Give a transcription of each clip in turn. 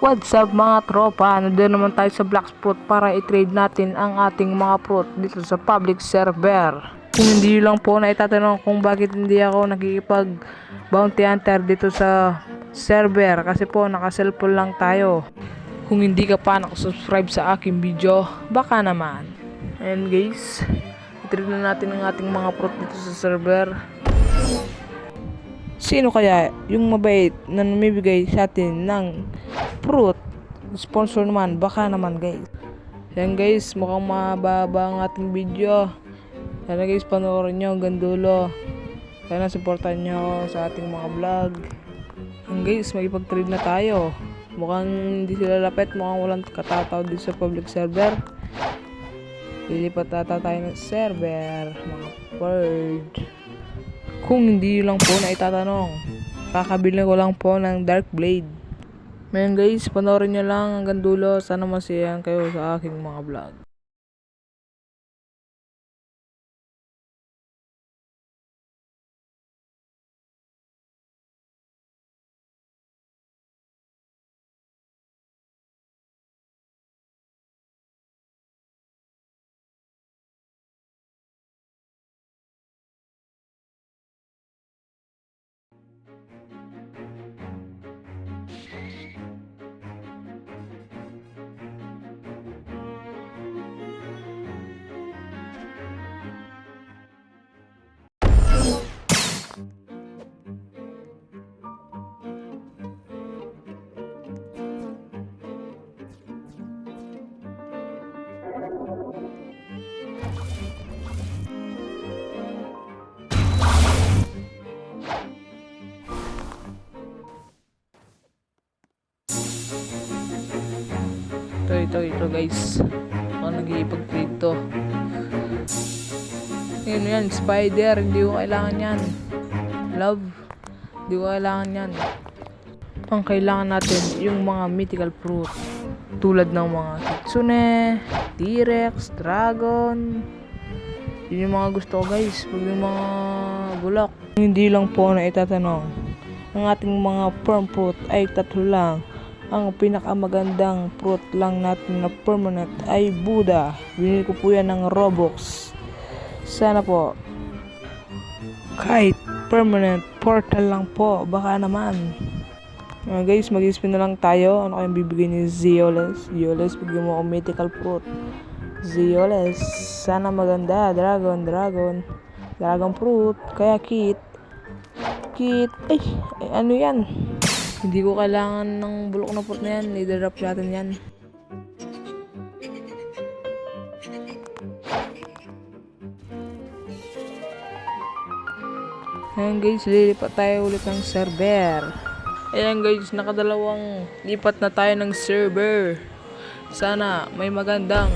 What's up mga tropa? Nandun naman tayo sa Black Fruit para i-trade natin ang ating mga fruit dito sa public server. Kung hindi lang po na itatanong kung bakit hindi ako nakikipag bounty hunter dito sa server, kasi po naka-cellphone lang tayo. Kung hindi ka pa nakasubscribe sa aking video, baka naman. Ayan guys, i-trade na natin ang ating mga fruit dito sa server. Sino kaya yung mabait na namibigay sa atin ng fruit? Sponsor naman, baka naman guys. Yan guys, mukhang mababa ang ating video. Sana guys, panoorin nyo hanggang dulo. Sana supportan nyo sa ating mga vlog. Yan guys, magipag-trade na tayo. Mukhang hindi sila lapit, mukhang walang katataw dito sa public server. Lilipat ata tayo ng server, mga bird. Kung hindi lang po na itatanong, kakabili ko lang po ng Dark Blade. Ngayon guys, panoorin nyo lang hanggang dulo. Sana masiyahan kayo sa aking mga vlog. Ito guys, ako nag-iipag-trade to. Yan, spider, hindi ko kailangan yan. Love, hindi ko kailangan yan. Ang kailangan natin yung mga mythical fruit, tulad ng mga kitsune, T-Rex, dragon. Yun yung mga gusto ko guys, pag yung mga bulak. Hindi lang po na itatanong, ang ating mga firm fruit ay tatlo lang. Ang pinakamagandang fruit lang natin na permanent ay Buddha. Binili ko po yan ng Robux. Sana po kahit permanent portal lang po, baka naman. Guys, mag-spin na lang tayo. Ano kayong bibigay ni Zeoles? Zeoles, bigyan mo ako mythical fruit. Zeoles, sana maganda. Dragon fruit. Kaya kit. Ay, ano yan? Hindi ko kailangan ng bulok na fruit na yan. I-drop natin yan. Ayan guys, lilipat tayo ulit ng server. Ayan guys, nakadalawang lipat na tayo ng server. Sana may magandang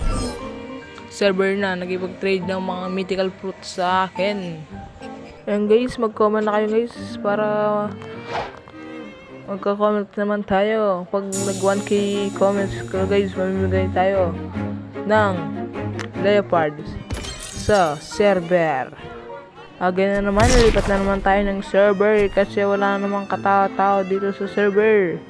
server na nagipag-trade ng mga mythical fruit sa akin. Ayan guys, mag-comment na kayo guys para magka-comment naman tayo. Pag nag 1k comments ko guys, mamimigay tayo ng leopard sa server. Again na naman, nalipat na naman tayo ng server kasi wala namang katao-tao dito sa server.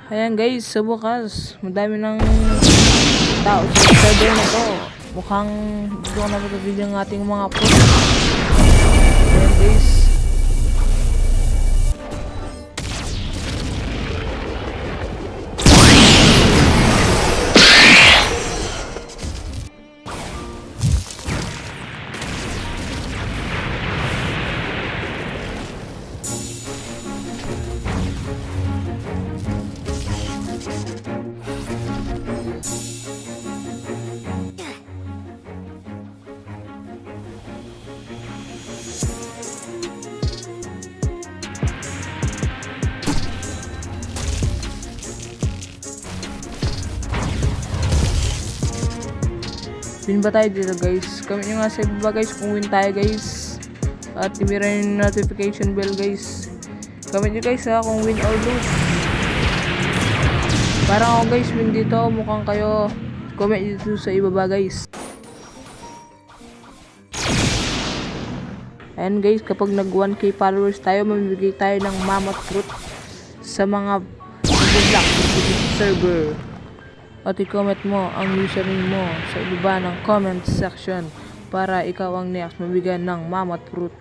Ayan guys, sa bukas, madami ng tao sa server na to. Mukhang gusto ko na matapid ang ating mga fruit. Ayan guys. Win ba tayo dito guys? Comment nyo nga sa ibaba guys kung win tayo guys. At i-mirror yung notification bell guys. Comment nyo guys ha kung win or lose. Parang ako guys win dito, mukhang kayo. Comment dito sa ibaba guys. Ayan guys, kapag nag 1k followers tayo, mamibigay tayo ng mammoth fruit sa mga black server. At i-comment mo ang username mo sa ibaba ng comment section para ikaw ang next mabigyan ng mammoth fruit.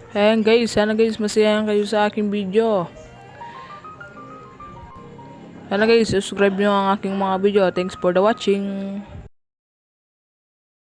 Ayan guys, sana guys masayahan kayo sa aking video. Sana guys, subscribe nyo ang aking mga video. Thanks for the watching.